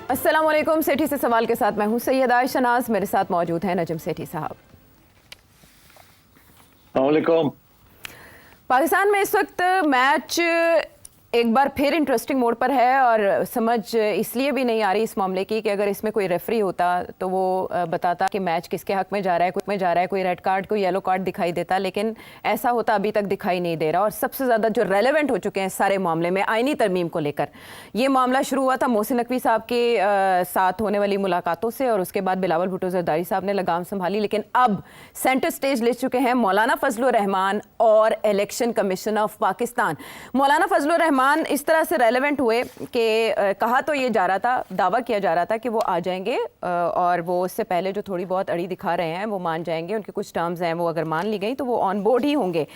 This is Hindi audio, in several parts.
अस्सलाम वालेकुम। सेठी से सवाल के साथ मैं हूं सैयदा आयशा नाज, मेरे साथ मौजूद हैं नजम सेठी साहब। अस्सलाम वालेकुम। पाकिस्तान में इस वक्त मैच एक बार फिर इंटरेस्टिंग मोड पर है और समझ इसलिए भी नहीं आ रही इस मामले की कि अगर इसमें कोई रेफरी होता तो वो बताता कि मैच किसके हक में जा रहा है, कोई रेड कार्ड कोई येलो कार्ड दिखाई देता, लेकिन ऐसा होता अभी तक दिखाई नहीं दे रहा। और सबसे ज़्यादा जो रेलेवेंट हो चुके हैं सारे मामले में आईनी तरमीम को लेकर, ये मामला शुरू हुआ था मोहसिन नकवी साहब के साथ होने वाली मुलाकातों से और उसके बाद बिलावल भुट्टो जरदारी साहब ने लगाम संभाली, लेकिन अब सेंटर स्टेज ले चुके हैं मौलाना फजलुर रहमान और इलेक्शन कमीशन ऑफ पाकिस्तान। मौलाना फजलुर रहमान इस तरह से रेलेवेंट हुए कि कहा तो ये जा रहा था, दावा किया जा रहा था कि वो आ जाएंगे और वो उससे पहले जो थोड़ी बहुत अड़ी दिखा रहे हैं वो मान जाएंगे, उनके कुछ टर्म्स हैं वो अगर मान ली गई तो वो ऑन बोर्ड ही होंगे।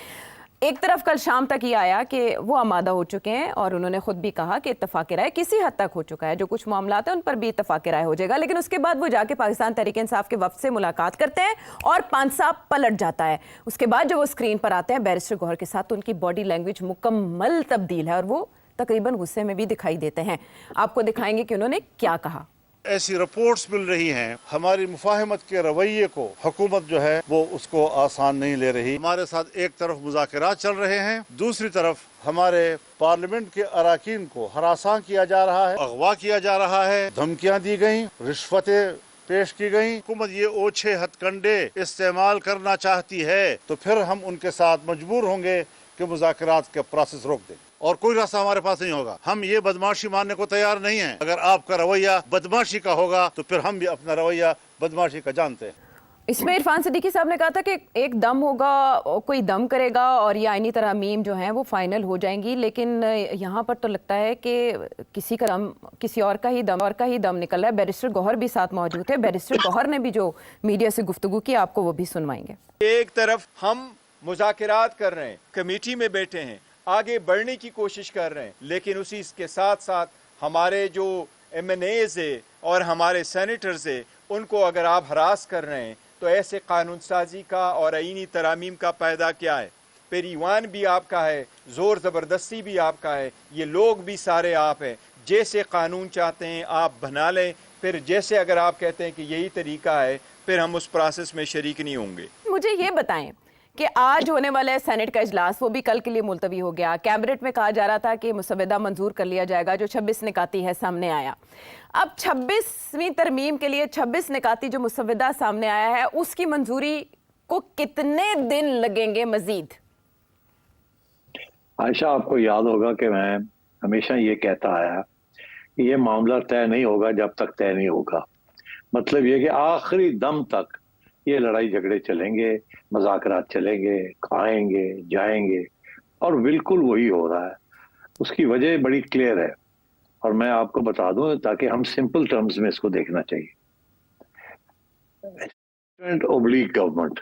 एक तरफ कल शाम तक ये आया कि वो आमादा हो चुके हैं और उन्होंने खुद भी कहा कि इत्तफाक राय किसी हद तक हो चुका है, जो कुछ मामला है उन पर भी इत्तफाक राय हो जाएगा। लेकिन उसके बाद वो जाके पाकिस्तान तहरीक इंसाफ के वफ्द से मुलाकात करते हैं और पांसा पलट जाता है। उसके बाद जब वो स्क्रीन पर आते हैं बैरिस्टर गौहर के साथ तो उनकी बॉडी लैंग्वेज मुकम्मल तब्दील है और वो तकरीबन गुस्से में भी दिखाई देते हैं। आपको दिखाएंगे कि उन्होंने क्या कहा। ऐसी रिपोर्ट्स मिल रही हैं, हमारी मुफाहमत के रवैये को हुकूमत जो है वो उसको आसान नहीं ले रही। हमारे साथ एक तरफ मुज़ाकरात चल रहे हैं, दूसरी तरफ हमारे पार्लियामेंट के अराकीन को हरासा किया जा रहा है, अगवा किया जा रहा है, धमकियां दी गई, रिश्वतें पेश की गई। हुकूमत ये ओछे हथकंडे इस्तेमाल करना चाहती है तो फिर हम उनके साथ मजबूर होंगे कि मुज़ाकरात के प्रोसेस रोक दें और कोई रास्ता हमारे पास नहीं होगा। हम ये बदमाशी मानने को तैयार नहीं हैं। अगर आपका रवैया बदमाशी का होगा तो फिर हम भी अपना रवैया बदमाशी का जानते हैं। इसमें इरफान सिद्दीकी साहब ने कहा था कि एक दम होगा, कोई दम करेगा और ये आईनी तरमीम जो हैं वो फाइनल हो जाएंगी, लेकिन यहाँ पर तो लगता है कि किसी और का ही दम निकल रहा है। बैरिस्टर गौहर भी साथ मौजूद है। बैरिस्टर गौहर ने भी जो मीडिया से गुफ्तगू की आपको वो भी सुनवाएंगे। एक तरफ हम मुज़ाकरात कर रहे हैं, कमेटी में बैठे हैं, आगे बढ़ने की कोशिश कर रहे हैं, लेकिन उसी के साथ साथ हमारे जो MNAs है और हमारे सेनेटर्स है उनको अगर आप हरास कर रहे हैं तो ऐसे कानून साजी का और आईनी तरामीम का फ़ायदा क्या है। पेरीवान भी आपका है, ज़ोर ज़बरदस्ती भी आपका है, ये लोग भी सारे आप हैं। जैसे कानून चाहते हैं आप बना लें, फिर जैसे अगर आप कहते हैं कि यही तरीका है फिर हम उस प्रोसेस में शरीक नहीं होंगे। मुझे ये बताएं कि आज होने वाला है सेनेट का इजलास, वो भी कल के लिए मुलतवी हो गया। कैबिनेट में कहा जा रहा था कि मुसवदा मंजूर कर लिया जाएगा, जो 26 निकाती है सामने आया। अब 26वीं तरमीम के लिए 26 निकाती जो मुसवदा सामने आया है उसकी मंजूरी को कितने दिन लगेंगे मजीद? आयशा, आपको याद होगा कि मैं हमेशा ये कहता आया कि ये मामला तय नहीं होगा जब तक तय नहीं होगा। मतलब ये कि आखिरी दम तक ये लड़ाई झगड़े चलेंगे, मज़ाकरात चलेंगे, खाएंगे जाएंगे, और बिल्कुल वही हो रहा है। उसकी वजह बड़ी क्लियर है और मैं आपको बता दूं ताकि हम सिंपल टर्म्स में इसको देखना चाहिए। ओब्लिक गवर्नमेंट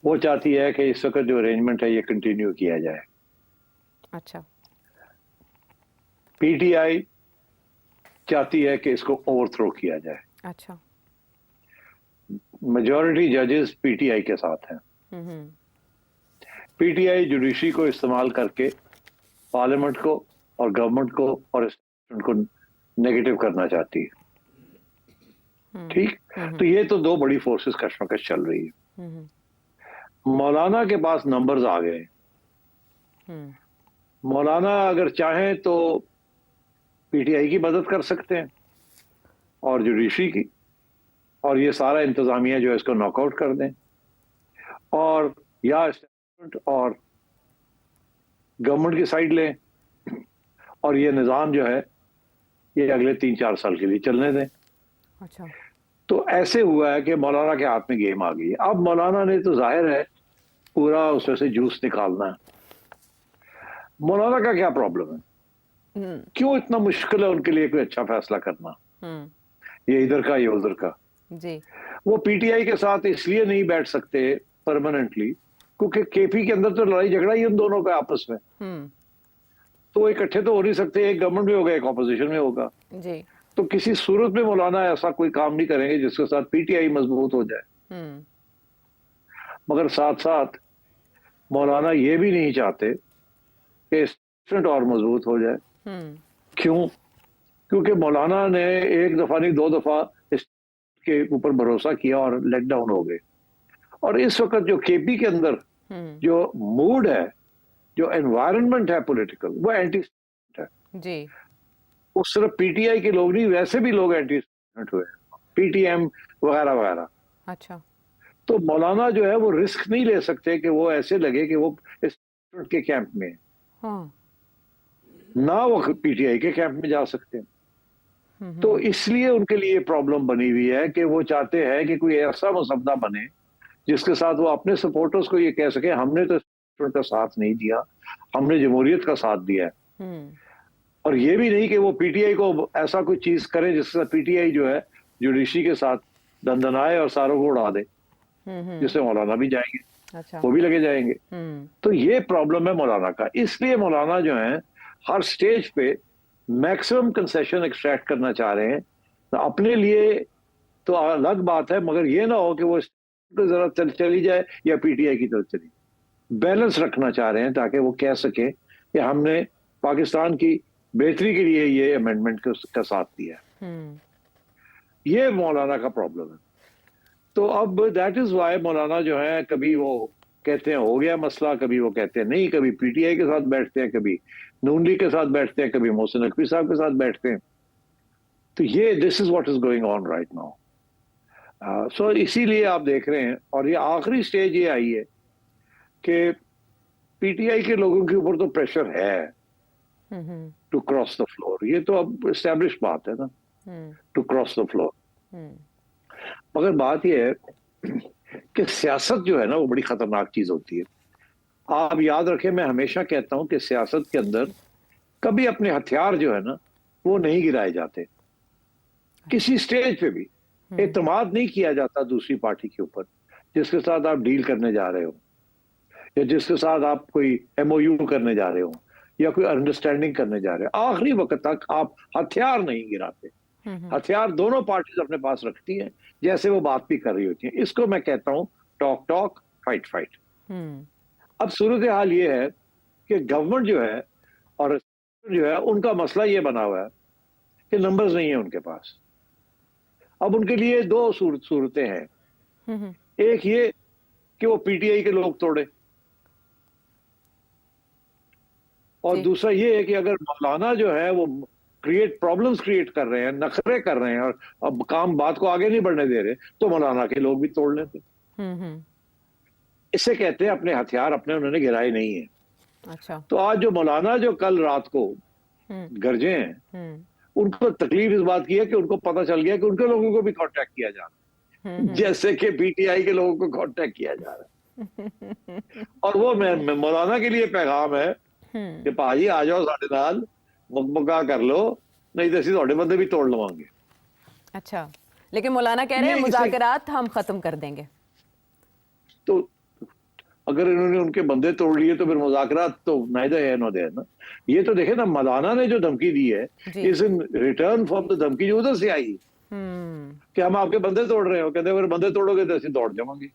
वो चाहती है कि इस वक्त जो अरेंजमेंट है ये कंटिन्यू किया जाए। अच्छा। PTI चाहती है कि इसको ओवरथ्रो किया जाए। अच्छा। मेजॉरिटी जजेस PTI के साथ हैं। PTI जुडिशरी को इस्तेमाल करके पार्लियामेंट को और गवर्नमेंट को और को नेगेटिव करना चाहती है। ठीक, तो ये तो दो बड़ी फोर्सेस कशमकश चल रही है। मौलाना के पास नंबर्स आ गए। मौलाना अगर चाहें तो PTI की मदद कर सकते हैं और जुडिशरी की, और ये सारा इंतजामिया जो है इसको नॉकआउट कर दें, और या एस्टेब्लिशमेंट और गवर्नमेंट की साइड लें और ये निज़ाम जो है ये अगले 3-4 साल के लिए चलने दें। अच्छा। तो ऐसे हुआ है कि मौलाना के हाथ में गेम आ गई है। अब मौलाना ने तो जाहिर है पूरा उसमें से जूस निकालना है। मौलाना का क्या प्रॉब्लम है? क्यों इतना मुश्किल है उनके लिए कोई अच्छा फैसला करना? ये इधर का ये उधर का जी। वो PTI के साथ इसलिए नहीं बैठ सकते परमानेंटली क्योंकि KP के अंदर तो लड़ाई झगड़ा ही उन दोनों का आपस में। तो इकट्ठे तो हो नहीं सकते, एक गवर्नमेंट में होगा एक ऑपोजिशन में होगा जी। तो किसी सूरत में मौलाना ऐसा कोई काम नहीं करेंगे जिसके साथ PTI मजबूत हो जाए। मगर साथ साथ मौलाना ये भी नहीं चाहते कि स्टेट और मजबूत हो जाए। क्यों? क्योंकि मौलाना ने एक दफा नहीं 2 दफा इसके ऊपर भरोसा किया और लेट डाउन हो गए। और इस वक्त जो केपी के अंदर जो मूड है, जो एनवायरनमेंट है पॉलिटिकल, वो एंटी है जी। वो सिर्फ पीटीआई के लोग नहीं, वैसे भी लोग एंटी हुए, पीटीएम वगैरह वगैरह। अच्छा। तो मौलाना जो है वो रिस्क नहीं ले सकते कि वो ऐसे लगे कि वो इस के कैंप में, हाँ। ना वो पीटीआई के कैंप में जा सकते हैं। तो इसलिए उनके लिए प्रॉब्लम बनी हुई है कि वो चाहते हैं कि कोई ऐसा मसवदा बने जिसके साथ वो अपने सपोर्टर्स को ये कह सके हमने तो का साथ नहीं दिया, हमने जमहूरियत का साथ दिया है। और ये भी नहीं कि वो पीटीआई को ऐसा कोई चीज करे जिससे पीटीआई जो है जुडिशरी के साथ दंदनाए और सारों को उड़ा दे, जिससे मौलाना भी जाएंगे। अच्छा। वो भी लगे जाएंगे। तो ये प्रॉब्लम है मौलाना का। इसलिए मौलाना जो है हर स्टेज पे मैक्सिमम कंसेशन एक्सट्रैक्ट करना चाह रहे हैं। तो अपने लिए तो अलग बात है, मगर ये ना हो कि वो जरा चली जाए या पीटीआई की तरफ चली, बैलेंस रखना चाह रहे हैं ताकि वो कह सके कि हमने पाकिस्तान की बेहतरी के लिए ये अमेंडमेंट का साथ दिया है। ये मौलाना का प्रॉब्लम है। तो अब दैट इज वाई मौलाना जो है कभी वो कहते हैं हो गया मसला, कभी वो कहते हैं नहीं, कभी पीटीआई के साथ बैठते हैं, कभी नून लीग के साथ बैठते हैं, कभी मोहसिन नकवी साहब के साथ बैठते हैं। तो ये this is what is going on right now. So इसीलिए आप देख रहे हैं, और ये आखिरी स्टेज ये आई है कि पीटीआई के लोगों के ऊपर तो प्रेशर है टू क्रॉस द फ्लोर। ये तो अब एस्टेब्लिश बात है ना, टू क्रॉस द फ्लोर। मगर बात यह है कि सियासत जो है ना वो बड़ी खतरनाक चीज होती है। आप याद रखें, मैं हमेशा कहता हूं कि सियासत के अंदर कभी अपने हथियार जो है ना वो नहीं गिराए जाते। किसी स्टेज पे भी एतमाद नहीं किया जाता दूसरी पार्टी के ऊपर जिसके साथ आप डील करने जा रहे हो, या जिसके साथ आप कोई एमओयू करने जा रहे हो, या कोई अंडरस्टैंडिंग करने जा रहे हो। आखिरी वक्त तक आप हथियार नहीं गिराते। हथियार दोनों पार्टीज अपने पास रखती हैं जैसे वो बात भी कर रही होती हैं। इसको मैं कहता हूं टॉक टॉक फाइट फाइट। अब सूरत हाल ये है कि गवर्नमेंट जो है और जो है उनका मसला ये बना हुआ है कि नंबर्स नहीं है उनके पास। अब उनके लिए दो सूरतें हैं। एक ये कि वो पीटीआई के लोग तोड़े, और दूसरा ये है कि अगर मौलाना जो है वो प्रॉब्लम्स क्रिएट कर रहे हैं, नखरे कर रहे हैं और अब बात को आगे नहीं बढ़ने दे रहे, तो मौलाना के लोग भी तोड़ लेते। इसे कहते हैं अपने हथियार अपने उन्होंने गिराए नहीं है। अच्छा। तो आज जो मौलाना जो कल रात को गरजे हैं, उनको तकलीफ इस बात की है कि उनको पता चल गया कि उनके लोगों को भी कांटेक्ट किया जा रहा है, जैसे कि पीटीआई के लोगों को कांटेक्ट किया जा रहा है। और वो मौलाना के लिए पैगाम है कि भाजी आ जाओ साढ़े नाल, मुकमुका कर लो, नहीं तो असं थोड़े बंदे भी तोड़ लवांगे। अच्छा, लेकिन मौलाना कह रहे हैं मुज़ाकरात हम खत्म कर देंगे। तो अगर इन्होंने उनके बंदे तोड़ लिए तो फिर मुज़ाकरात तो नाइदर है नो देयर ना। ये तो देखे ना, मौलाना ने जो धमकी दी है is in return for the धमकी जो उधर से आई कि हम आपके बंदे तोड़ रहे हो। कहते अगर बंदे तोड़ोगे तो असं दौड़ जाएंगे।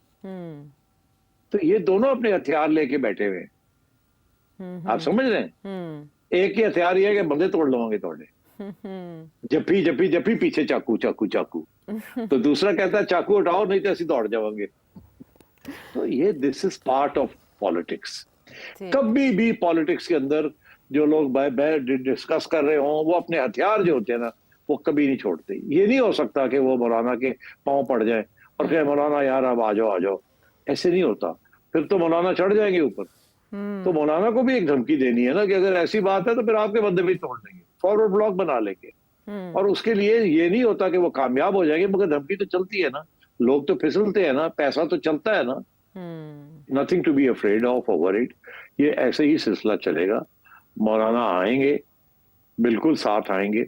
तो ये दोनों अपने हथियार लेके बैठे हुए हैं। आप समझ रहे हैं? एक ही हथियार ये है कि बंदे तोड़ लवांगे तोड़े, जप्पी जप्पी जप्पी, पीछे चाकू चाकू चाकू। तो दूसरा कहता है चाकू उठाओ नहीं तो ऐसे दौड़ जाएंगे। तो ये this is part of politics. कभी भी पॉलिटिक्स के अंदर जो लोग डिस्कस कर रहे हों, वो अपने हथियार जो होते हैं ना वो कभी नहीं छोड़ते। ये नहीं हो सकता कि वो मौलाना के पांव पड़ जाए और कहे मौलाना यार अब आ जाओ आ जाओ। ऐसे नहीं होता, फिर तो मौलाना चढ़ जाएंगे ऊपर। तो मौलाना को भी एक धमकी देनी है ना कि अगर ऐसी बात है तो फिर आपके बंदे भी तोड़ देंगे, फॉरवर्ड ब्लॉक बना लेंगे। और उसके लिए ये नहीं होता कि वो कामयाब हो जाएंगे, मगर धमकी तो चलती है ना, लोग तो फिसलते हैं ना, पैसा तो चलता है ना। Nothing to be afraid of over it. ये ऐसे ही सिलसिला चलेगा। मौलाना आएंगे, बिल्कुल साथ आएंगे,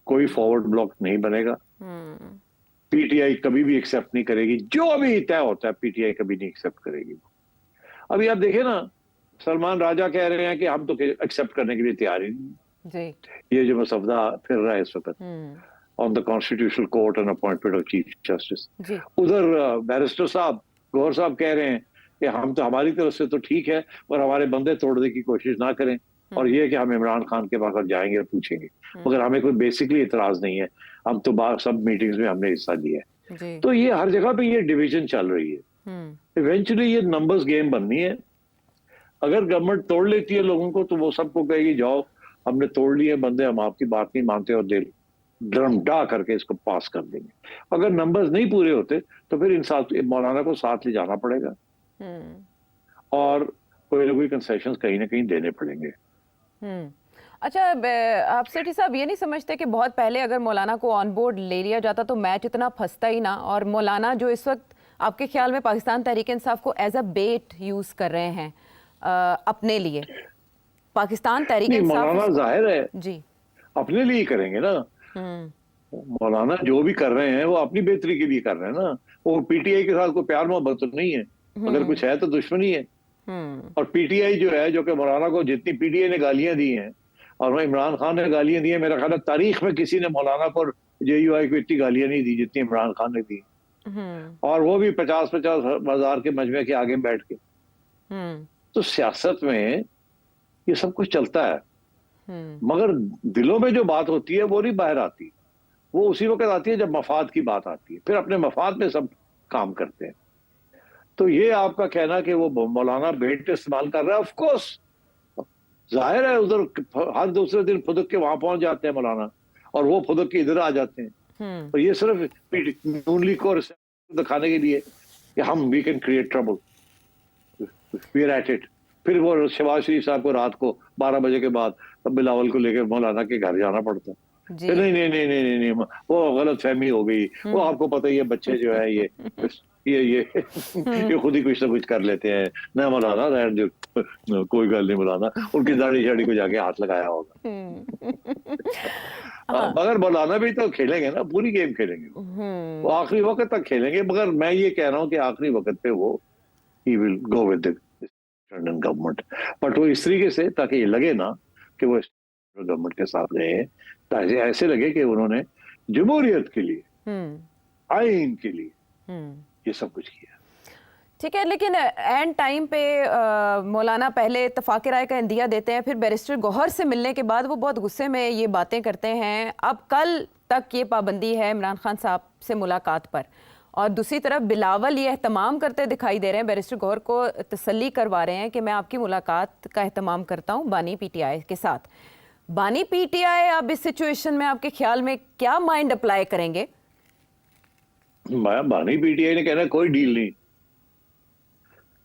कोई फॉरवर्ड ब्लॉक नहीं बनेगा। पीटीआई कभी भी एक्सेप्ट नहीं करेगी, जो भी तय होता है पीटीआई कभी नहीं एक्सेप्ट करेगी। अभी आप देखें ना, सलमान राजा कह रहे हैं कि हम तो एक्सेप्ट करने के लिए तैयार ही नहीं। ये जो मसवदा फिर रहा है इस वक्त on the constitutional court and appointment of chief justice, उधर बैरिस्टर साहब गौहर साहब कह रहे हैं कि हम तो हमारी तरफ से तो ठीक है, पर हमारे बंदे तोड़ने की कोशिश ना करें। और ये है कि हम इमरान खान के पास जाएंगे और पूछेंगे, मगर हमें कोई बेसिकली इतराज नहीं है। हम तो सब मीटिंग्स में हमने हिस्सा लिया है। जी। तो ये हर जगह पे ये डिवीजन चल रही है। इवेंचुअली ये नंबर्स गेम बननी है। अगर गवर्नमेंट तोड़ लेती है लोगों को, तो वो सबको कहेगी जाओ हमने तोड़ लिए बंदे, हम आपकी बात नहीं मानते, और दिल ड्रम डा करके इसको पास कर देंगे। अगर नंबर्स नहीं पूरे होते तो फिर इन मौलाना को साथ ले जाना पड़ेगा और कोई ना कोई कंसेशन कहीं ना कहीं देने पड़ेंगे। अच्छा, आप सेठी साहब ये नहीं समझते कि बहुत पहले अगर मौलाना को ऑन बोर्ड ले लिया जाता तो मैच इतना फंसता ही ना, और मौलाना जो इस वक्त आपके ख्याल में पाकिस्तान तहरीक इंसाफ को एज अ बेट यूज कर रहे हैं अपने लिए, पाकिस्तान तहरीक इंसाफ मौलाना जाहिर है जी अपने लिए ही करेंगे ना। मौलाना जो भी कर रहे हैं वो अपनी बेहतरी के लिए कर रहे हैं ना। वो पीटीआई के साथ कोई प्यार मोहब्बत तो नहीं है, अगर कुछ है तो दुश्मनी है। और पीटीआई जो है, जो कि मौलाना को जितनी पीटीआई ने गालियां दी हैं और वह इमरान खान ने गालियां दी हैं, मेरा ख्याल है तारीख में किसी ने मौलाना को जेयूआई को इतनी गालियां नहीं दी जितनी इमरान खान ने दी, और वो भी 50-50 हजार के मजमे के आगे बैठ के। तो सियासत में ये सब कुछ चलता है, मगर दिलों में जो बात होती है वो नहीं बाहर आती। वो उसी वक्त आती है जब मफाद की बात आती है, फिर अपने मफाद में सब काम करते हैं। तो ये आपका कहना कि वो मौलाना बेट इस्तेमाल कर रहा है, ऑफ कोर्स जाहिर है, उधर हर दूसरे दिन फुदक के वहां पहुंच जाते हैं मौलाना, और वो फुदक के इधर आ जाते हैं। तो ये सिर्फ नून लीग को दिखाने के लिए कि हम we can create trouble, we are at it. फिर वो शहबाज शरीफ साहब को रात को 12 बजे के बाद बिलावल को लेकर मौलाना के घर जाना पड़ता। नहीं नहीं नहीं नहीं नहीं नहीं, वो गलत फहमी हो गई। वो आपको पता ही है, बच्चे जो है ये खुद ही कुछ ना कुछ कर लेते हैं ना। मौलाना रहने दो, कोई गल नहीं, मौलाना उनकी दाढ़ी शाड़ी को जाके हाथ लगाया होगा। मगर मौलाना भी तो खेलेंगे ना, पूरी गेम खेलेंगे, वो आखिरी वक्त तक खेलेंगे। मगर मैं ये कह रहा हूँ कि आखिरी वक्त पे वो he will go with the government, but वो इस तरीके से ताकि ये लगे ना कि वो गवर्नमेंट के साथ गए हैं, ताकि ऐसे लगे कि उन्होंने जमहूरियत के लिए, आइन के लिए ये सब कुछ किया। ठीक है, लेकिन एंड टाइम पे मौलाना पहले इत्तफाक राय का इंदिया देते हैं, फिर बैरिस्टर गौहर से मिलने के बाद वो बहुत गुस्से में ये बातें करते हैं। अब कल तक ये पाबंदी है इमरान खान साहब से मुलाकात पर, और दूसरी तरफ बिलावल ये एहतमाम करते दिखाई दे रहे हैं, बैरिस्टर गौहर को तसल्ली करवा रहे हैं कि मैं आपकी मुलाकात का एहतमाम करता हूँ बानी पीटीआई के साथ। बानी पीटीआई अब इस सिचुएशन में आपके ख्याल में क्या माइंड अप्लाई करेंगे? बानी पीटीआई ने कहना कोई डील नहीं,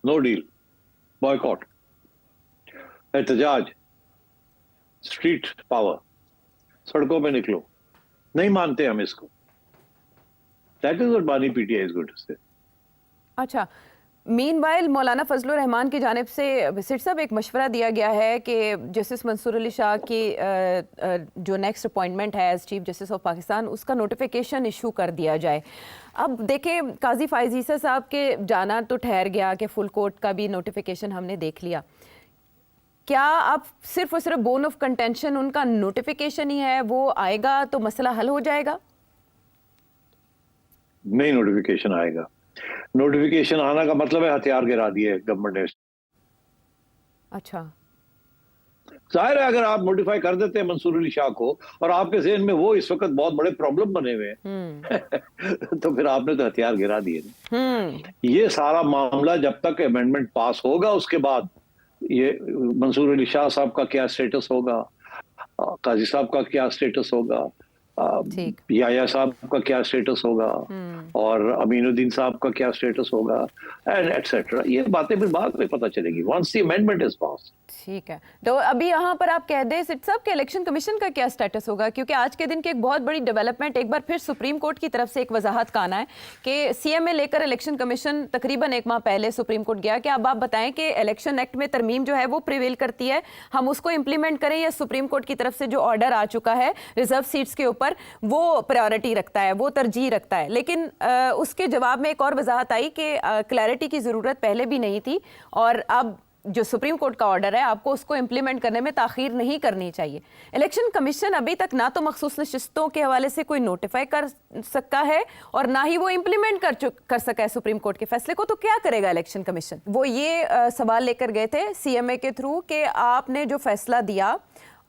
नो डील, बॉयकॉट, एहतजाज, स्ट्रीट पावर, सड़कों पे निकलो, नहीं मानते हम इसको। That is what बानी PTI is going to say. अच्छा, मीनवाइल मौलाना फजलुर रहमान की जानिब से सिट साहब एक मशवरा दिया गया है कि जस्टिस मंसूर अली शाह की जो नेक्स्ट अपॉइंटमेंट है as chief justice of Pakistan, उसका नोटिफिकेशन इशू कर दिया जाए। अब देखें, काजी फायज ईसा साहब के जाना तो ठहर गया कि फुल कोर्ट का भी नोटिफिकेशन हमने देख लिया। क्या अब सिर्फ और सिर्फ बोन ऑफ कंटेंशन उनका नोटिफिकेशन ही है, वो आएगा तो मसला हल हो जाएगा? नहीं, नोटिफिकेशन आएगा। नोटिफिकेशन आना का मतलब है हथियार गिरा दिए गवर्नमेंट ने। अच्छा, जाहिर है अगर आप नोटिफाई कर देते हैं मंसूर अली शाह को, और आपके ज़हन में वो इस वक्त बहुत बड़े प्रॉब्लम बने हुए हैं तो फिर आपने तो हथियार गिरा दिए। ये सारा मामला जब तक अमेंडमेंट पास होगा, उसके बाद ये मंसूर अली शाह साहब का क्या स्टेटस होगा, काजी साहब का क्या स्टेटस होगा, याया साहब का क्या स्टेटस होगा, और अमीनुद्दीन साहब का क्या स्टेटस होगा, एंड एटसेट्रा, ये बातें फिर बाद में पता चलेगी once the amendment is pass. ठीक है, तो अभी यहाँ पर आप कह दें सिट साहब के इलेक्शन कमीशन का क्या स्टेटस होगा, क्योंकि आज के दिन की एक बहुत बड़ी डेवलपमेंट एक बार फिर सुप्रीम कोर्ट की तरफ से एक वजाहत का आना है कि सीएमए लेकर इलेक्शन कमीशन तकरीबन एक माह पहले सुप्रीम कोर्ट गया कि अब आप बताएं कि इलेक्शन एक्ट में तरमीम जो है वो प्रिवेल करती है, हम उसको इम्प्लीमेंट करें, या सुप्रीम कोर्ट की तरफ से जो ऑर्डर आ चुका है रिजर्व सीट्स के ऊपर वो प्रायोरिटी रखता है, वो तरजीह रखता है। लेकिन उसके जवाब में एक और वजाहत आई कि क्लैरिटी की ज़रूरत पहले भी नहीं थी, और अब जो सुप्रीम कोर्ट का ऑर्डर है आपको उसको इम्प्लीमेंट करने में ताखीर नहीं करनी चाहिए। इलेक्शन कमीशन अभी तक ना तो मखसूस नशिस्तों के हवाले से कोई नोटिफाई कर सका है और ना ही वो इम्प्लीमेंट कर सका है सुप्रीम कोर्ट के फैसले को। तो क्या करेगा इलेक्शन कमीशन? वो ये सवाल लेकर गए थे CMA के थ्रू कि आपने जो फैसला दिया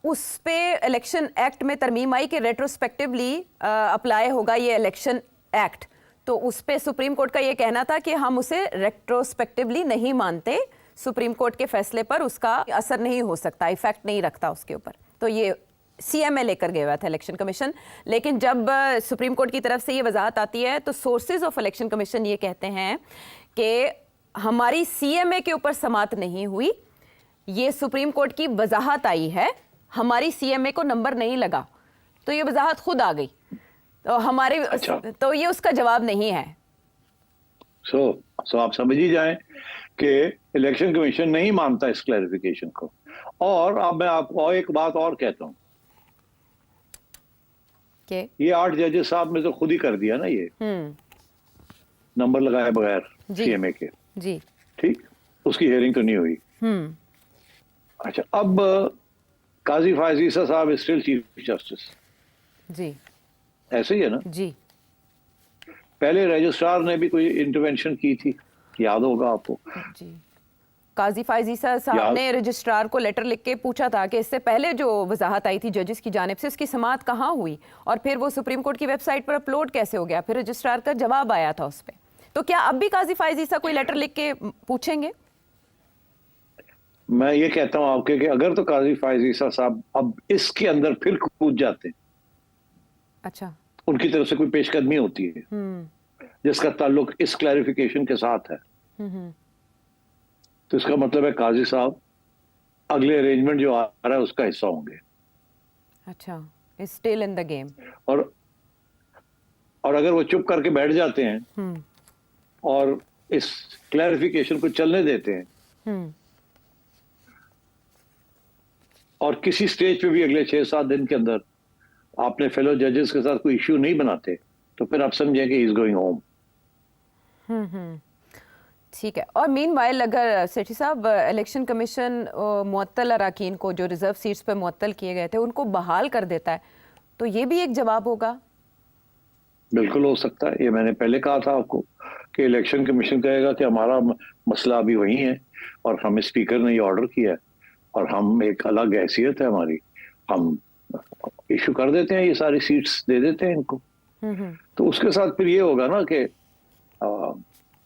उस पे इलेक्शन एक्ट में तरमीम आई कि रेट्रोस्पेक्टिवली अप्लाई होगा ये इलेक्शन एक्ट। तो उस पे सुप्रीम कोर्ट का ये कहना था कि हम उसे रेट्रोस्पेक्टिवली नहीं मानते, सुप्रीम कोर्ट के फैसले पर उसका असर नहीं हो सकता, इफेक्ट नहीं रखता उसके ऊपर। तो ये CMA लेकर गया हुआ था इलेक्शन कमीशन। लेकिन जब सुप्रीम कोर्ट की तरफ से ये वजाहत आती है तो सोर्सेज ऑफ इलेक्शन कमीशन ये कहते हैं कि हमारी CMA के ऊपर समात नहीं हुई, ये सुप्रीम कोर्ट की वजाहत आई है, हमारी CMA को नंबर नहीं लगा। तो ये वजाहत खुद आ गई, तो हमारे अच्छा। तो ये उसका जवाब नहीं है। सो आप समझ ही जाएं कि इलेक्शन कमीशन नहीं मानता इस क्लैरिफिकेशन को। और अब मैं आपको और एक बात और कहता हूं कि ये 8 जजेस साहब ने तो खुद ही कर दिया ना ये नंबर लगाए बगैर जी। CMA के, जी। ठीक, उसकी हियरिंग तो नहीं हुई। अच्छा, अब काजी फायज ईसा साहब स्टिल चीफ जस्टिस, जी। ऐसे ही है ना? जी। पहले रजिस्ट्रार ने भी कोई इंटरवेंशन की थी, याद होगा आपको। जी। काजी फायज ईसा साहब याद- ने रजिस्ट्रार को लेटर लिख के पूछा था कि इससे पहले जो वजाहत आई थी जजेस की जानिब से उसकी समाअत कहाँ हुई और फिर वो सुप्रीम कोर्ट की वेबसाइट पर अपलोड कैसे हो गया। फिर रजिस्ट्रार का जवाब आया था उस पर। तो क्या अब भी काजी फायज ईसा कोई लेटर लिख के पूछेंगे? मैं ये कहता हूं आपके कि अगर तो काजी फायज ईसा साहब अब इसके अंदर फिर कूद जाते हैं, अच्छा। उनकी तरफ से कोई पेशकदमी होती है जिसका ताल्लुक इस क्लैरिफिकेशन के साथ है, तो इसका मतलब है काजी साहब अगले अरेंजमेंट जो आ रहा है उसका हिस्सा होंगे। अच्छा, स्टिल इन द गेम। और अगर वो चुप करके बैठ जाते हैं और इस क्लैरिफिकेशन को चलने देते हैं और किसी स्टेज पे भी अगले 6-7 दिन के अंदर आपने फेलो जजेस के साथ कोई इश्यू नहीं बनाते, तो फिर आप समझें कि इज गोइंग होम। ठीक है। और मीनवाइल अगर सेठी साहब इलेक्शन कमीशन मुअत्तल अराकीन को जो रिजर्व सीट्स पे मुअत्तल किए गए थे उनको बहाल कर देता है, तो ये भी एक जवाब होगा? बिल्कुल हो सकता है। ये मैंने पहले कहा था आपको कि इलेक्शन कमीशन कहेगा कि हमारा मसला अभी वही है और हमें स्पीकर ने ये ऑर्डर किया है और हम एक अलग हैसियत है हमारी, हम इशू कर देते हैं, ये सारी सीट्स दे देते हैं इनको। तो उसके साथ फिर ये होगा ना कि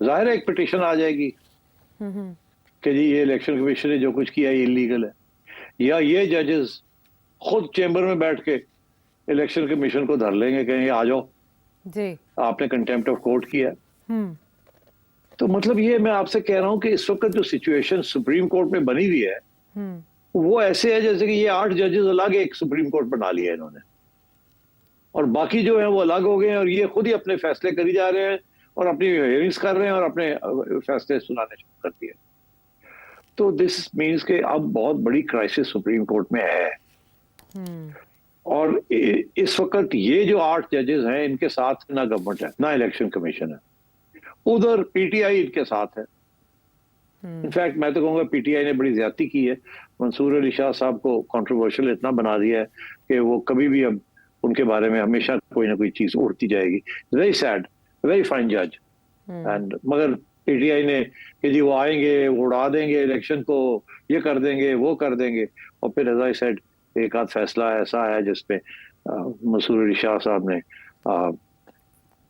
जाहिर है एक पिटीशन आ जाएगी कि जी ये इलेक्शन कमीशन ने जो कुछ किया ये इलीगल है, या ये जजेस खुद चेंबर में बैठ के इलेक्शन कमीशन को धर लेंगे, कहेंगे आ जाओ जी, आपने कंटेम्प्ट ऑफ कोर्ट किया। तो मतलब ये मैं आपसे कह रहा हूं कि इस वक्त जो सिचुएशन सुप्रीम कोर्ट में बनी हुई है वो ऐसे है जैसे कि ये 8 जजेस अलग एक सुप्रीम कोर्ट बना लिया है इन्होंने और बाकी जो है वो अलग हो गए हैं और ये खुद ही अपने फैसले करी जा रहे हैं और अपनी हियरिंग्स कर रहे हैं और अपने फैसले सुनाने शुरू कर दिए। तो दिस मीन्स कि अब बहुत बड़ी क्राइसिस सुप्रीम कोर्ट में है और इस वक्त ये जो 8 जजेस हैं इनके साथ ना गवर्नमेंट है ना इलेक्शन कमीशन है, उधर पीटीआई इनके साथ है। इनफैक्ट मैं तो कहूँगा पीटीआई ने बड़ी ज्यादती की है, मंसूर अली शाह साहब को कंट्रोवर्शियल इतना बना दिया है कि वो कभी भी अब उनके बारे में हमेशा कोई ना कोई चीज उड़ती जाएगी। वेरी सैड, वेरी फाइन जज एंड मगर पीटीआई ने कि जी वो आएंगे वो उड़ा देंगे इलेक्शन को, ये कर देंगे वो कर देंगे और फिर एज आई सेड एक आध फैसला ऐसा है जिसपे मंसूर अली शाह साहब ने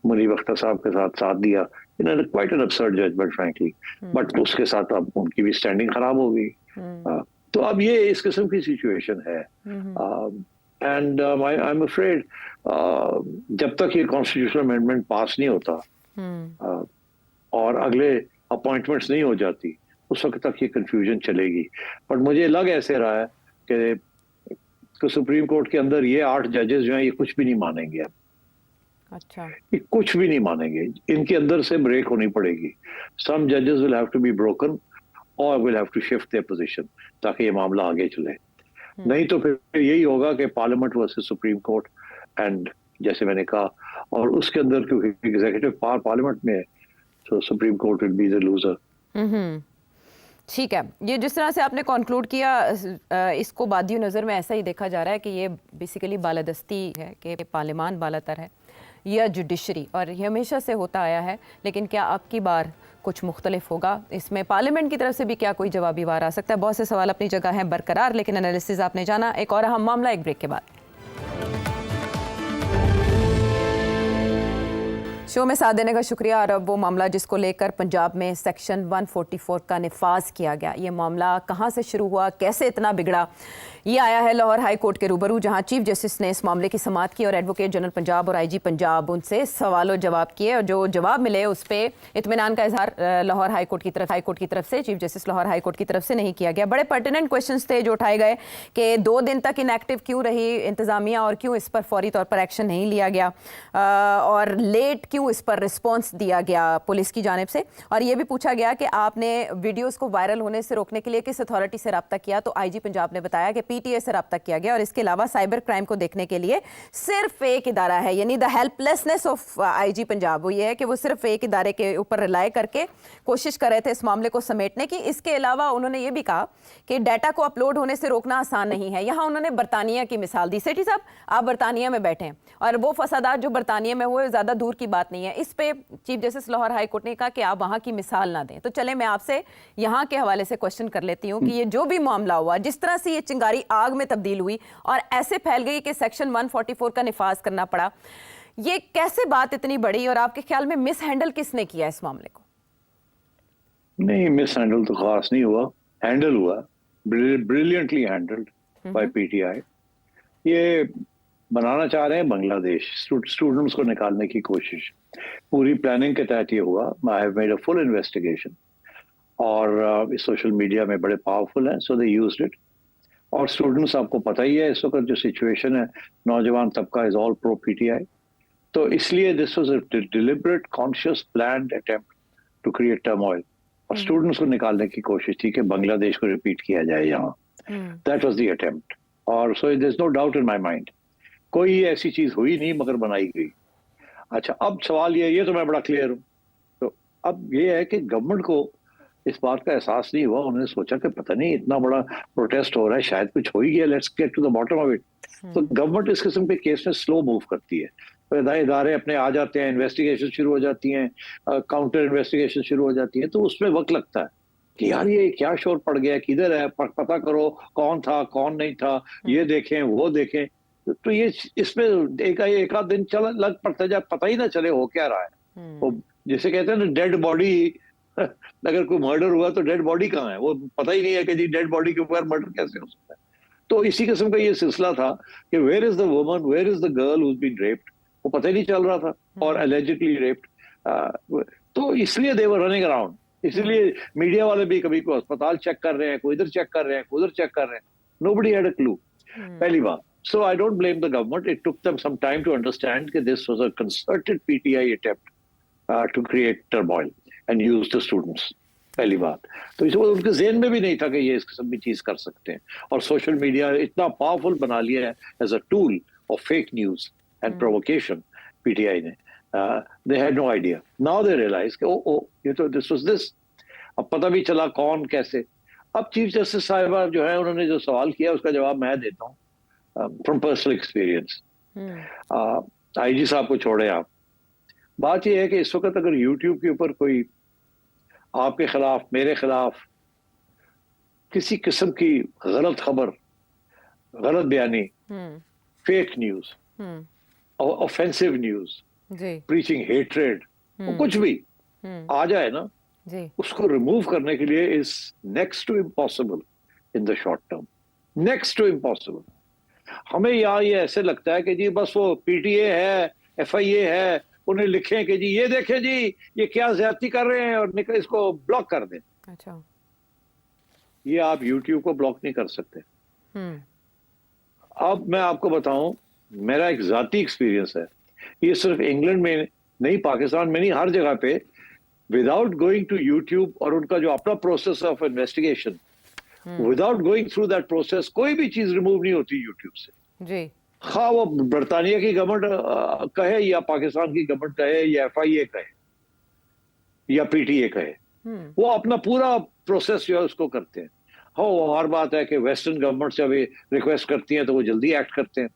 मुनीब अख्तर साहब के साथ दिया। इन्होंने quite an absurd judgment frankly, but उसके साथ अब उनकी भी स्टैंडिंग खराब हो गई। तो अब ये इस किस्म की सिचुएशन है एंड आई एम अफ्रेड जब तक ये कॉन्स्टिट्यूशनल अमेंडमेंट पास नहीं होता और अगले अपॉइंटमेंट्स नहीं हो जाती उस वक्त तक ये कंफ्यूजन चलेगी। बट मुझे लग ऐसे रहा है कि सुप्रीम कोर्ट के अंदर ये 8 जजेस जो हैं ये कुछ भी नहीं मानेंगे अब। अच्छा, ये कुछ भी नहीं मानेंगे, इनके अंदर से ब्रेक होनी पड़ेगी। सम जजेस will have to be broken और will have to shift their position ताकि ये मामला आगे चले। नहीं तो फिर यही होगा कि parliament versus supreme court and जैसे मैंने कहा और उसके अंदर क्योंकि एग्जीक्यूटिव पावर पार्लियामेंट में है तो supreme court will be the loser. ठीक है, ये जिस तरह से आपने कंक्लूड किया, इसको बादियो नज़र में ऐसा ही देखा जा रहा है कि ये बेसिकली बालादस्ती है कि पार्लियामान बालातर है या जुडिशरी, और ये हमेशा से होता आया है। लेकिन क्या अब की बार कुछ मुख्तलिफ होगा? इसमें पार्लियामेंट की तरफ से भी क्या कोई जवाबी वार आ सकता है? बहुत से सवाल अपनी जगह हैं बरकरार, लेकिन एनालिसिस आपने जाना। एक और अहम मामला एक ब्रेक के बाद। शो में साथ देने का शुक्रिया। और अब वो मामला जिसको लेकर पंजाब में सेक्शन 144 का निफाज किया गया, ये मामला कहाँ से शुरू हुआ, कैसे इतना बिगड़ा, ये आया है लाहौर हाई कोर्ट के रूबरू, जहां चीफ जस्टिस ने इस मामले की समाअत की और एडवोकेट जनरल पंजाब और आईजी पंजाब उनसे सवालों जवाब किए। और जो जवाब मिले उस पर इत्मीनान का इजहार लाहौर हाई कोर्ट की तरफ से chief justice Lahore high court की तरफ से नहीं किया गया। बड़े पर्टिनेंट क्वेश्चंस थे जो उठाए गए कि 2 दिन तक इनएक्टिव क्यों रही इंतजामिया और क्यों इस पर फौरी तौर पर एक्शन नहीं लिया गया, और लेट क्यों इस पर रिस्पॉन्स दिया गया पुलिस की जानिब से। और ये भी पूछा गया कि आपने वीडियोस को वायरल होने से रोकने के लिए किस अथॉरिटी से रब्ता किया, तो आईजी पंजाब ने बताया कि पीटीए से रब्ता किया गया। और इसके अलावा साइबर क्राइम को देखने के लिए सिर्फ एक इदारा है, यानी the helplessness of IG Punjab वो ये है कि वो सिर्फ एक इदारे के ऊपर रिलाय करके कोशिश कर रहे थे इस मामले को समेटने की। इसके अलावा उन्होंने ये भी कहा कि डाटा को अपलोड होने से रोकना आसान नहीं है। यहाँ उन्होंने बरतानिया की मिसाल दी। सेठी साहब, आप बरतानिया में बैठे हैं और वो फसादात जो बरतानिया में हुए ज़्यादा दूर की बात नहीं है। इस पे chief justice Lahore high court ने कहा कि आप वहाँ की मिसाल ना दें। तो चले मैं आपसे यहाँ के हवाले से क्वेश्चन कर लेती हूँ कि ये जो भी मामला हुआ, जिस तरह से ये चिंगारी आग में तब्दील हुई और ऐसे फैल गई कि सेक्शन 144 का निफाज करना पड़ा, ये कैसे बात इतनी बड़ी, और आपके ख्याल में मिस हैंडल किसने किया इस मामले को? नहीं, मिस हैंडल तो खास नहीं हुआ, हैंडल हुआ, ब्रिलियंटली हैंडल्ड बाय पीटीआई। ये बनाना चाह रहे हैं बांग्लादेश, स्टूडेंट्स को निकालने की कोशिश, पूरी प्लानिंग के तहत ये हुआ। I have made a full investigation और सोशल मीडिया में बड़े पावरफुल हैं, सो दे यूज्ड इट। और स्टूडेंट्स, आपको पता ही है इस वक्त जो सिचुएशन है, नौजवान तबका इज ऑल प्रो पीटीआई, तो इसलिए this was a deliberate conscious planned attempt to create turmoil और स्टूडेंट्स को निकालने की कोशिश थी कि बांग्लादेश को रिपीट किया जाए यहाँ। That was the attempt. और so there is no doubt in my mind, कोई ऐसी चीज हुई नहीं मगर बनाई गई। अच्छा, अब सवाल ये तो मैं बड़ा क्लियर हूँ। तो अब ये है कि गवर्नमेंट को इस बात का एहसास नहीं हुआ, उन्होंने सोचा कि पता नहीं इतना बड़ा प्रोटेस्ट हो रहा है, शायद कुछ हो ही गया, let's get to the bottom of it. तो गवर्नमेंट इस किस्म के केस में स्लो मूव करती है, तो इदारे अपने आ जाते हैं, इन्वेस्टिगेशन शुरू हो जाती हैं, काउंटर इन्वेस्टिगेशन शुरू हो जाती है, तो उसमें वक्त लगता है कि यार ये क्या शोर पड़ गया, किधर है, पता करो कौन था कौन नहीं था, ये देखें वो देखें। तो ये इसमें एक आध दिन लग पड़ता है, जब पता ही ना चले हो क्या रहा है। तो जिसे कहते हैं ना डेड बॉडी, अगर कोई मर्डर हुआ तो डेड बॉडी कहाँ है, वो पता ही नहीं है कि जी डेड बॉडी के ऊपर मर्डर कैसे हो सकता है। तो इसी किस्म का ये सिलसिला था कि where is the woman, where is the girl who has been raped, वो पता ही नहीं चल रहा था, और एलिजिडली रेप्ड। तो इसलिए दे वर रनिंग अराउंड, इसलिए मीडिया वाले भी कभी कोई अस्पताल चेक कर रहे हैं, कोई इधर चेक कर रहे हैं, कोई उधर चेक कर रहे हैं, नोबडी हैड अ क्लू। पहली बात। So I don't blame the government. It took them some time to understand that this was a concerted PTI attempt to create turmoil and use the students. पहली बात तो इस उनके ज़हन में भी नहीं था कि ये इस किस्म की चीज कर सकते हैं, और सोशल मीडिया इतना पावरफुल बना लिया है as a tool of fake news and provocation PTI ने। They had no idea, now they realize कि ओ ये तो दिस वाज दिस। अब पता भी चला कौन कैसे। अब चीफ जस्टिस साहिबा जो है, उन्होंने जो सवाल किया उसका जवाब मैं देता हूँ फ्रॉम पर्सनल एक्सपीरियंस। आईजी साहब को छोड़े आप, बात यह है कि इस वक्त अगर यूट्यूब के ऊपर कोई आपके खिलाफ, मेरे खिलाफ किसी किस्म की गलत खबर, गलत बयानी, fake news, offensive news, preaching hatred, कुछ भी आ जाए ना, उसको रिमूव करने के लिए is next to impossible in the short term, next to impossible. हमें यहाँ ये ऐसे लगता है कि जी बस वो पीटीए है, एफआईए है, उन्हें लिखें कि जी ये देखें जी ये क्या ज्यादती कर रहे हैं और इसको ब्लॉक कर दें। अच्छा, ये आप यूट्यूब को ब्लॉक नहीं कर सकते। अब मैं आपको बताऊं, मेरा एक जाती एक्सपीरियंस है, ये सिर्फ इंग्लैंड में नहीं, पाकिस्तान में नहीं, हर जगह पे विदाउट गोइंग टू यूट्यूब और उनका जो अपना process of investigation, without going through that process कोई भी चीज रिमूव नहीं होती यूट्यूब से जी। हाँ, वो बरतानिया की गवर्नमेंट कहे या पाकिस्तान की गवर्नमेंट कहे या एफआईए कहे या पीटीए कहे, वो अपना पूरा प्रोसेस जो है उसको करते हैं। हाँ, वो हर बात है कि वेस्टर्न गवर्नमेंट से अभी रिक्वेस्ट करती हैं तो वो जल्दी एक्ट करते हैं,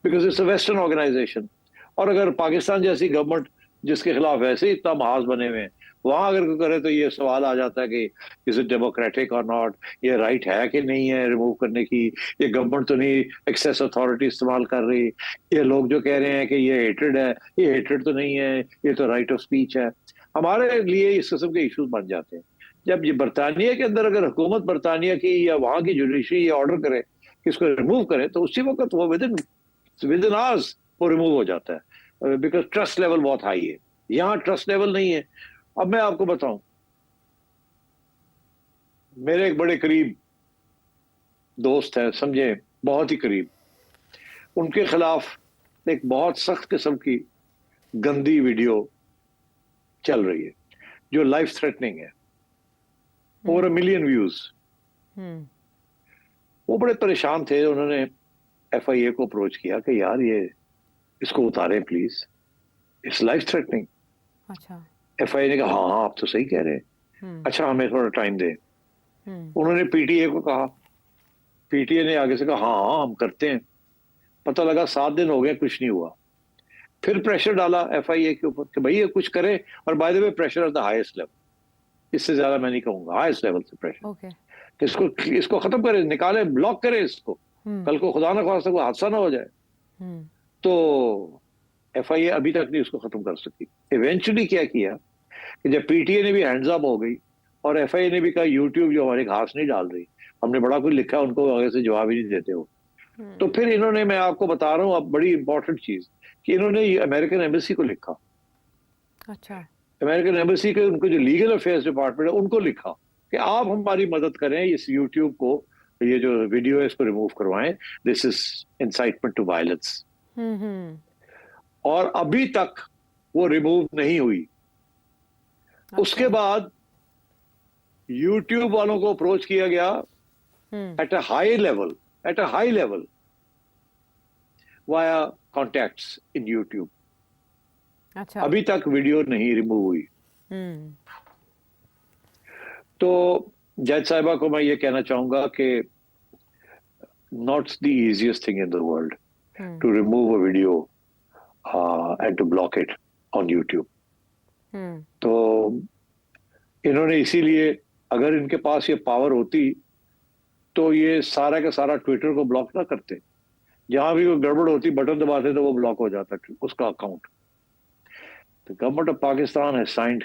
because it's a western organization. और अगर पाकिस्तान जैसी गवर्नमेंट जिसके खिलाफ वैसे ही इतना महाज बने हुए हैं, वहां अगर कोई करे तो ये सवाल आ जाता है कि इज इट डेमोक्रेटिक और नॉट, ये राइट है कि नहीं है रिमूव करने की, ये गवर्नमेंट तो नहीं एक्सेस अथॉरिटी इस्तेमाल कर रही, ये लोग जो कह रहे हैं कि ये हेट्रेड है, ये हेट्रेड तो नहीं है, ये तो राइट ऑफ स्पीच है। हमारे लिए इस किस्म के इश्यूज बन जाते हैं। जब ये बरतानिया के अंदर अगर हुकूमत बरतानिया की या वहां की जुडिशरी ये ऑर्डर करे कि इसको रिमूव करे, तो उसी वक्त वो विद इन आवर्स वो रिमूव हो जाता है, बिकॉज ट्रस्ट लेवल बहुत हाई है। यहाँ ट्रस्ट लेवल नहीं है। अब मैं आपको बताऊं, मेरे एक बड़े करीब दोस्त है, समझे, बहुत ही करीब, उनके खिलाफ एक बहुत सख्त किस्म की गंदी वीडियो चल रही है जो लाइफ थ्रेटनिंग है, ओवर 1 मिलियन व्यूज। वो बड़े परेशान थे, उन्होंने FIA को अप्रोच किया कि यार ये इसको उतारें प्लीज, इट्स लाइफ थ्रेटनिंग। अच्छा। FIA ने कहा हाँ आप तो सही कह रहे हैं, अच्छा हमें थोड़ा टाइम दे। उन्होंने PTA को कहा, PTA ने आगे से कहा हाँ हम करते हैं। पता लगा 7 दिन हो गए, कुछ नहीं हुआ। फिर प्रेशर डाला FIA के ऊपर कि भाई ये कुछ करे, और by the way pressure at the highest level, इससे ज्यादा मैं नहीं कहूंगा, हाईएस्ट लेवल से प्रेशर। ओके। इसको खत्म करे, निकाले, ब्लॉक करे इसको, कल को खुदा ना खास्ता कोई हादसा ना हो जाए। तो FIA अभी तक नहीं उसको खत्म कर सकी। इवेंचुअली क्या किया कि जब PTA ने भी हैंड्स अप हो गई और FIA ने भी कहा यूट्यूब जो हमारे घास नहीं डाल रही, हमने बड़ा कुछ लिखा है, उनको आगे से जवाब ही नहीं देते हो, तो फिर इन्होंने, मैं आपको बता रहा हूँ अब बड़ी इंपॉर्टेंट चीज, कि इन्होंने अमेरिकन एम्बेसी को लिखा। अच्छा। अमेरिकन एम्बेसी के उनको जो लीगल अफेयर्स डिपार्टमेंट है उनको लिखा कि आप हमारी मदद करें, इस यूट्यूब को, ये जो वीडियो है इसको रिमूव करवाएं, this is incitement to violence. और अभी तक वो रिमूव नहीं हुई। उसके बाद यूट्यूब वालों को अप्रोच किया गया at a high level via contacts in YouTube. अच्छा। अभी तक वीडियो नहीं रिमूव हुई। तो जज साहिबा को मैं ये कहना चाहूंगा कि not the easiest thing in the world to remove a video and to block it on YouTube. तो इन्होंने इसीलिए, अगर इनके पास ये पावर होती तो ये सारा का सारा ट्विटर को ब्लॉक ना करते, जहां भी कोई गड़बड़ होती बटन दबाते तो वो ब्लॉक हो जाता उसका account. The government of Pakistan has signed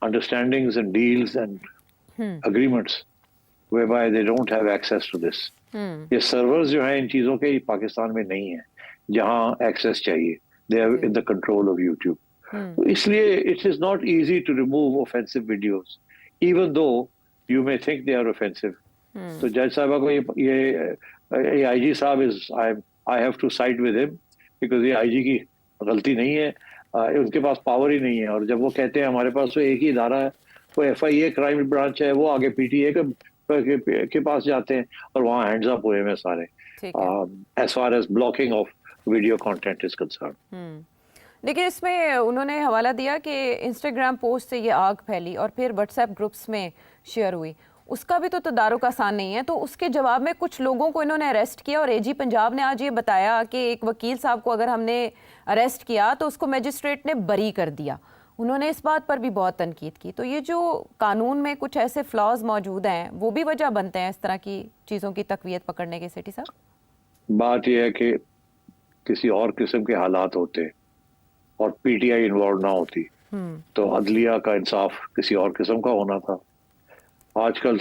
understandings and deals and agreements whereby they don't have access to this. ये servers जो हैं इन चीजों के पाकिस्तान में नहीं है जहां access चाहिए, they are in the control of YouTube. तो इसलिए it is not easy to remove offensive videos, even though you may think they are offensive. तो जज साहबा को ये IG साहब I have to side with him because ये IG की गलती नहीं है, उनके पास पावर ही नहीं है। और जब वो कहते हैं हमारे पास तो एक ही इदारा है, वो FIA क्राइम ब्रांच है, वो आगे PTA के पास जाते हैं और वहाँ हैंड्स अप हुए हैं सारे, as far as blocking of video content is concern. देखिए, इसमें उन्होंने हवाला दिया कि इंस्टाग्राम पोस्ट से ये आग फैली और फिर व्हाट्सएप ग्रुप्स में शेयर हुई, उसका भी तो तदारुक आसान नहीं है। तो उसके जवाब में कुछ लोगों को इन्होंने अरेस्ट किया और AG पंजाब ने आज ये बताया कि एक वकील साहब को अगर हमने अरेस्ट किया तो उसको मजिस्ट्रेट ने बरी कर दिया। उन्होंने इस बात पर भी बहुत तनकीद की। तो ये जो कानून में कुछ ऐसे फ्लॉज मौजूद हैं वो भी वजह बनते हैं इस तरह की चीज़ों की तकवीयत पकड़ने के। सेठी साहब, बात यह है कि किसी और किस्म के हालात होते और PTI इन्वॉल्व ना होती तो अदलिया का इंसाफ किसी और किस्म का होना था। आजकल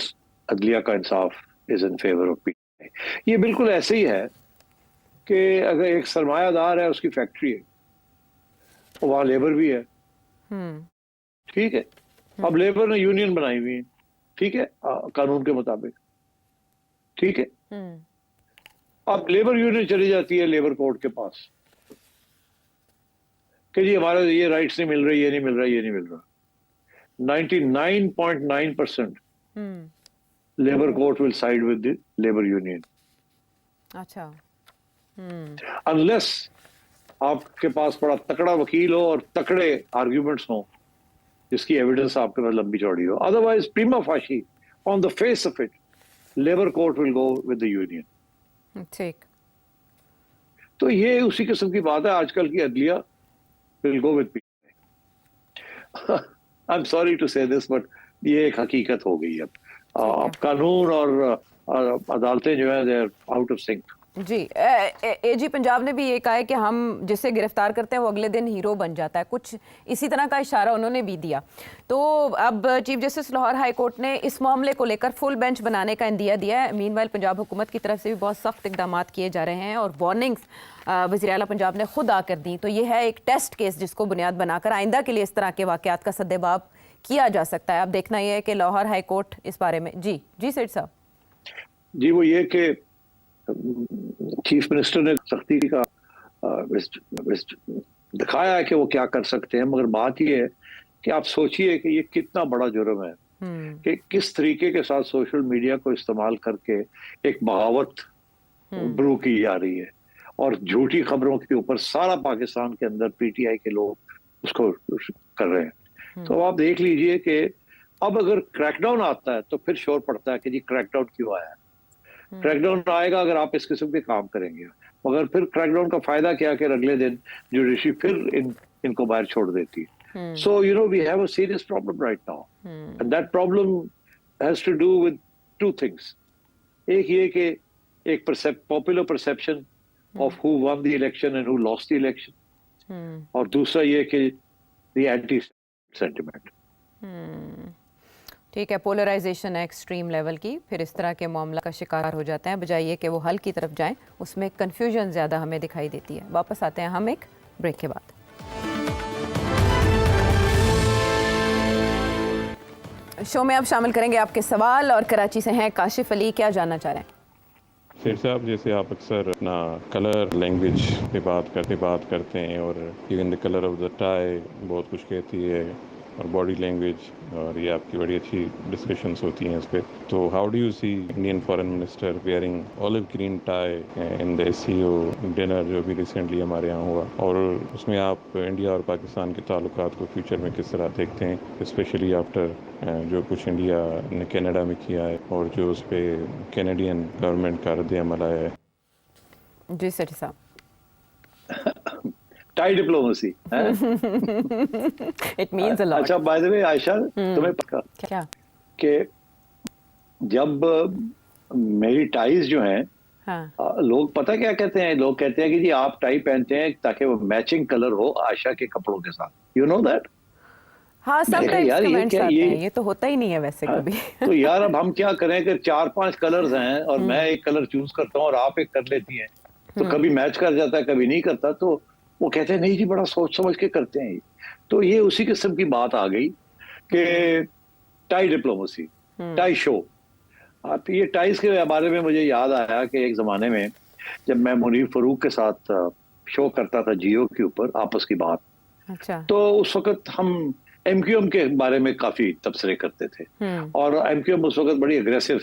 अदलिया का इंसाफ is in favour of PTI। ये बिल्कुल ऐसे ही है कि अगर एक सरमायादार है, उसकी फैक्ट्री है, तो वहां लेबर भी है, ठीक है। अब लेबर ने यूनियन बनाई हुई है, ठीक है, कानून के मुताबिक, ठीक है। अब लेबर यूनियन चली जाती है लेबर कोर्ट के पास कि जी हमारे ये राइट्स नहीं मिल रही, ये नहीं मिल रहा, ये नहीं मिल रहा। 99.9% labour court will side with the labour union. अच्छा। अनलेस आपके पास बड़ा तकड़ा वकील हो और तकड़े आर्ग्यूमेंट्स हो जिसकी एविडेंस आपके पास लंबी चौड़ी हो। अदरवाइज प्रीमा फाशी on the face of it labour court will go with the union. ठीक। तो ये उसी किस्म की बात है। आजकल की अदलिया will go with I am sorry to say this but ये एक हकीकत हो गई अब कानून और अदालतें जो है they are out of sync. जी, एजी पंजाब ने भी ये कहा है कि हम जिसे गिरफ्तार करते हैं वो अगले दिन हीरो बन जाता है, कुछ इसी तरह का इशारा उन्होंने भी दिया। तो अब chief justice Lahore high court ने इस मामले को लेकर फुल बेंच बनाने का इंदिया दिया है। मीनवाइल पंजाब हुकूमत की तरफ से भी बहुत सख्त इकदाम किए जा रहे हैं और वार्निंग्स वज़ीर आला पंजाब ने खुद आकर दी। तो ये है एक टेस्ट केस जिसको बुनियाद बनाकर आइंदा के लिए इस तरह के वाक़यात का सद्देबाब किया जा सकता है। अब देखना यह है कि लाहौर हाई कोर्ट इस बारे में। जी सेठ साहब। जी, वो ये कि चीफ मिनिस्टर ने सख्ती का दिखाया है कि वो क्या कर सकते हैं, मगर बात ये है कि आप सोचिए कि ये कितना बड़ा जुर्म है कि किस तरीके के साथ सोशल मीडिया को इस्तेमाल करके एक बगावत ब्रू की जा रही है और झूठी खबरों के ऊपर सारा पाकिस्तान के अंदर पीटीआई के लोग उसको कर रहे हैं। तो आप देख लीजिए कि अब अगर क्रैकडाउन आता है तो फिर शोर पड़ता है कि जी क्रैकडाउन क्यों आया है। क्रैकडाउन आएगा अगर आप इस किस्म के काम करेंगे, मगर फिर क्रैकडाउन का फायदा क्या कि अगले दिन जुडिशरी फिर इनको बाहर छोड़ देती है। So you know we have a serious problem right now and that problem has to do with two things. एक ये कि एक popular perception of who won the election and who lost the election, और दूसरा ये कि द एंटी सेंटिमेंट। ठीक है, पोलराइजेशन है एक्सट्रीम लेवल की, फिर इस तरह के मामला का शिकार हो जाते हैं बजाय ये कि वो हल की तरफ जाएं, उसमें कन्फ्यूजन ज़्यादा हमें दिखाई देती है। वापस आते हैं हम एक ब्रेक के बाद। शो में अब शामिल करेंगे आपके सवाल और कराची से हैं काशिफ अली, क्या जानना चाह रहे हैं? शेर साहब, जैसे आप अक्सर अपना कलर लैंग्वेज पे बात करते हैं और even the colour of the tie बहुत कुछ कहती है और बॉडी लैंग्वेज, और ये आपकी बड़ी अच्छी डिस्कशंस होती हैं इस पर। तो how do you see Indian foreign minister wearing olive green tie in the SCO dinner जो भी रिसेंटली हमारे यहाँ हुआ, और उसमें आप इंडिया और पाकिस्तान के ताल्लुकात को फ्यूचर में किस तरह देखते हैं, स्पेशली आफ्टर जो कुछ इंडिया ने कनाडा में किया है और जो उस पर कैनेडियन गवर्नमेंट का रद्द अमल आया है? जी सेठी साहब। Tie diplomacy it means a lot. अच्छा, बाय द वे आयशा, तुम्हें पता क्या कि जब मेरी टाइज जो हैं, हाँ। लोग पता क्या कहते हैं? लोग कहते हैं कि जी आप टाई पहनते हैं ताकि वो मैचिंग कलर हो आयशा के कपड़ों के साथ। You know that? हाँ, समटाइम्स यार कमेंट्स आते ये हैं, ये तो होता ही नहीं है वैसे कभी। तो यार अब हम क्या करें कि 4-5 कलर्स हैं और मैं एक कलर चूज करता हूँ और आप एक कर लेती हैं, तो कभी मैच कर जाता है कभी नहीं करता। तो वो कहते हैं नहीं जी बड़ा सोच समझ के करते हैं। तो ये उसी किस्म की बात आ गई कि टाई डिप्लोमेसी, टाई शो। तो ये टाइज के बारे में मुझे याद आया कि एक जमाने में जब मैं मुनीर फरूक के साथ शो करता था जियो के ऊपर आपस की बात, अच्छा, तो उस वक्त हम एमक्यूएम के बारे में काफी तबसरे करते थे और एमक्यूएम उस वक्त बड़ी अग्रेसिव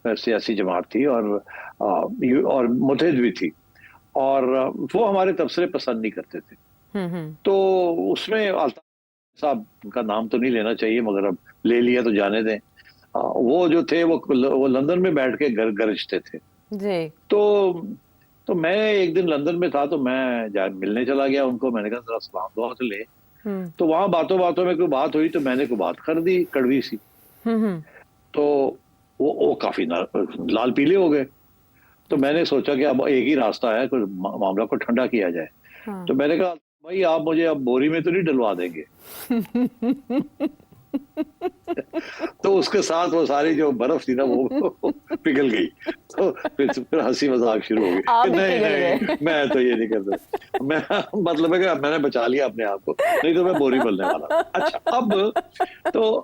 सियासी जमात थी और मुतहद भी थी और वो हमारे तबसरे पसंद नहीं करते थे। तो उसमें अल्ताफ साहब का नाम तो नहीं लेना चाहिए मगर अब ले लिया तो जाने दें। वो जो थे वो लंदन में बैठ के गरजते थे जी। तो मैं एक दिन लंदन में था तो मैं मिलने चला गया उनको। मैंने कहा जरा सलाम दुआ तो ले। तो वहां बातों बातों में कोई बात हुई तो मैंने कोई बात कर दी कड़वी सी। तो वो काफी लाल पीले हो गए। तो मैंने सोचा कि अब एक ही रास्ता है, कोई मामला को ठंडा किया जाए। हाँ। तो मैंने कहा भाई आप मुझे अब बोरी में तो नहीं डलवा देंगे? तो उसके साथ वो सारी जो बर्फ थी ना वो पिघल गई। तो फिर हंसी मजाक शुरू हो गई। नहीं मैं तो ये नहीं करता। मैं मतलब है कि मैंने बचा लिया अपने आप को, नहीं तो मैं बोरी बोलने वाला। अच्छा,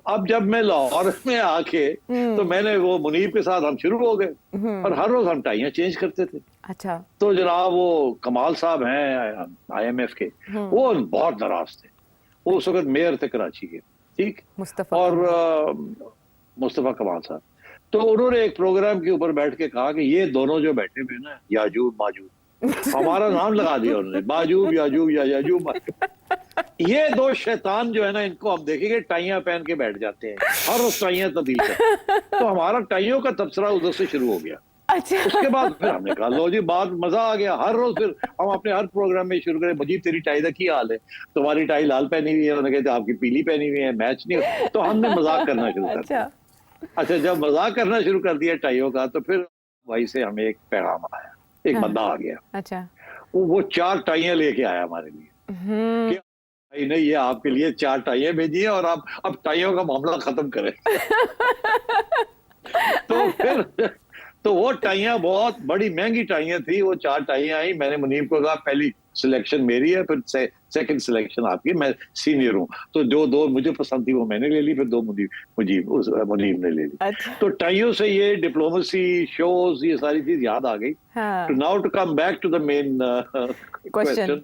अब जब मैं लाहौर में आके तो मैंने वो मुनीब के साथ हम शुरू हो गए और हर रोज हम टाइयां चेंज करते थे। अच्छा, तो जनाब वो कमाल साहब हैं IMF के, वो बहुत नाराज थे। वो उस वक्त मेयर थे कराची के, ठीक, और मुस्तफा कमाल साहब। तो उन्होंने एक प्रोग्राम के ऊपर बैठ के कहा कि ये दोनों जो बैठे हुए ना याजूब माजूब, हमारा नाम लगा दिया उन्होंने, माजूब याजूब या याजूब माजूब। ये दो शैतान जो है ना, इनको हम देखेंगे टाइयां पहन के बैठ जाते हैं, हर रोज टाइयां तब्दील करते हैं। तो हमारा टाइयों का तबसरा उधर से शुरू हो गया। अच्छा। उसके बाद फिर हमने कहा लो जी, बात मजा आ गया। हर रोज फिर हम अपने हर प्रोग्राम में शुरू करें, मुजीब तेरी टाई का क्या हाल है, तुम्हारी टाई लाल पहनी हुई है, उन्होंने कहते आपकी पीली पहनी हुई है, मैच नहीं हो। तो हमने मजाक करना शुरू कर दिया। अच्छा, जब मजाक करना शुरू कर दिया टाइयों का, तो फिर वहीं से हमें एक पैगाम आया, एक बंदा आ गया। अच्छा। वो 4 टाइयां लेके आया हमारे लिए कि भाई नहीं, ये आपके लिए 4 टाइयां भेजी है और आप अब टाइयों का मामला खत्म करें। तो फिर तो वो टाइयां बहुत बड़ी महंगी टाइयां थी, वो 4 टाइयां आई। मैंने मुनीब को कहा पहली सिलेक्शन मेरी है, फिर सेकंड सिलेक्शन आपकी, मैं सीनियर हूँ। तो जो 2 मुझे पसंद थी वो मैंने ले ली, फिर 2 मुनीब ने ले ली। अच्छा। तो टाइयों से ये डिप्लोमेसी, शोज, ये सारी चीज याद आ गई। हाँ। Now to come back to the main question,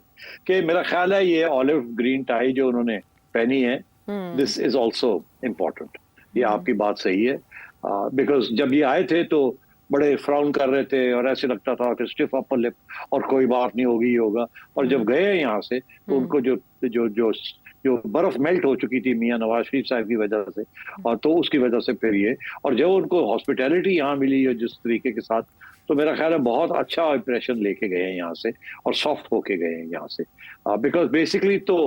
कि मेरा ख्याल है ये ऑलिव ग्रीन टाई जो उन्होंने पहनी है, दिस इज ऑल्सो इम्पोर्टेंट। ये आपकी बात सही है, बिकॉज जब ये आए थे तो बड़े फ्राउन कर रहे थे और ऐसे लगता था कि स्टिफ अपर लिप और कोई बात नहीं होगी, ये होगा। और जब गए यहाँ से तो उनको जो जो जो जो बर्फ मेल्ट हो चुकी थी मियां नवाज शरीफ साहब की वजह से, और तो उसकी वजह से फिर ये, और जब उनको हॉस्पिटैलिटी यहाँ मिली है जिस तरीके के साथ, तो मेरा ख्याल है बहुत अच्छा इंप्रेशन लेके गए हैं यहाँ से और सॉफ्ट होके गए हैं यहाँ से। बिकॉज बेसिकली तो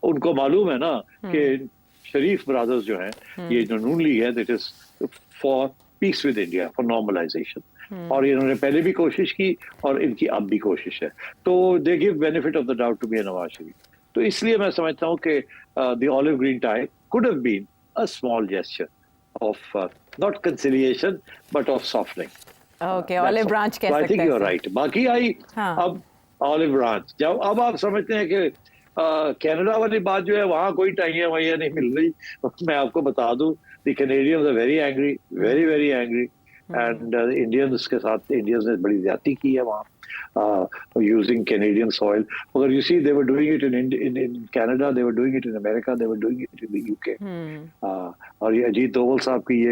उनको मालूम है ना कि शरीफ ब्रदर्स जो हैं, ये जो नून लीग है, that is for peace with India, for normalization. और इन्होंने पहले भी कोशिश की और इनकी अब भी कोशिश है, तो they give benefit of the doubt to मियां नवाज शरीफ। तो इसलिए मैं समझता हूँ कि the olive green tie could have been a small gesture of not conciliation but of softening. Okay, olive branch कह सकते हैं। I think you are right. बाकी आई अब ऑलिव ब्रांच, जब अब आप समझते हैं कि कनाडा वाली बात जो है, वहां कोई टाइयां वाइयां नहीं मिल रही। मैं आपको बता दूं, the Canadians are very angry, very very angry, and Indians के साथ इंडियंस ने बड़ी ज्यादती की है वहाँ यूजिंग कैनेडियन सॉइल। मगर you see they were doing it in Canada, they were doing it in America, they were doing it in the UK. और ये अजीत दोवल साहब की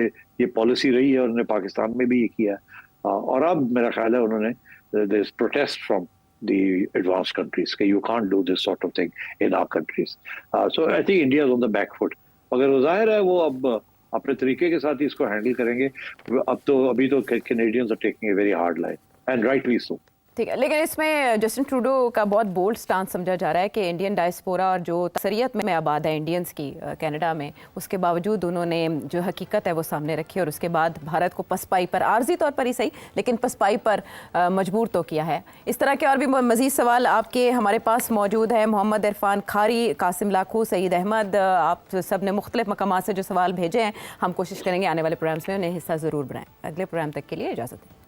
ये पॉलिसी रही है, उन्होंने पाकिस्तान में भी ये किया। और अब मेरा ख्याल है उन्होंने, there is protest from the advanced countries कि you can't do this sort of thing in our countries. So I think India is on the back foot. मगर वो जाहिर है वो अब अपने तरीके के साथ ही इसको हैंडल करेंगे। अब तो अभी तो Canadians are taking a very hard line and rightly so. ठीक है, लेकिन इसमें जस्टिन ट्रूडो का बहुत बोल्ड स्टांस समझा जा रहा है कि इंडियन डायस्पोरा और जो अक्सरियत में आबाद है इंडियंस की कनाडा में, उसके बावजूद उन्होंने जो हकीकत है वो सामने रखी और उसके बाद भारत को पसपाई पर, आर्जी तौर पर ही सही लेकिन पसपाई पर मजबूर तो किया है। इस तरह के और भी मज़ीद सवाल आपके हमारे पास मौजूद है। मोहम्मद इरफान खारी, कासिम लाखू, सईद अहमद, आप सब ने मुख्तलिफ मकामात से जो सवाल भेजे हैं, हम कोशिश करेंगे आने वाले प्रोग्राम्स में उन्हें हिस्सा ज़रूर बनाएं। अगले प्रोग्राम तक के लिए इजाज़त दें।